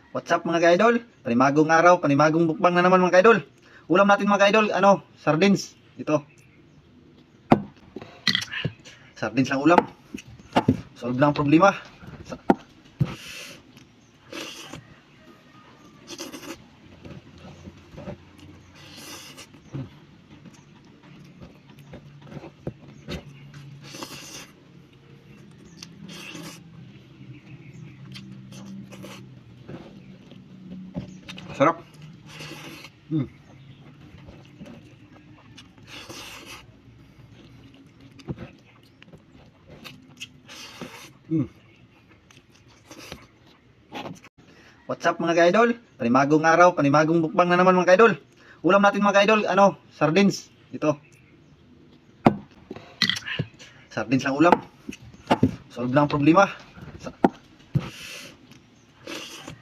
What's up mga ka-idol? Panimagong araw, panimagong mukbang na naman mga ka-idol. Ulam natin mga ka-idol, sardines. Ito. Sardines lang ulam. Solve lang problema. Sarap. What's up mga ka-idol? Panimagong araw, panimagong mukbang na naman mga ka-idol. Ulam natin mga ka-idol, sardines. Ito. Sardines lang ulam. Solve lang problema.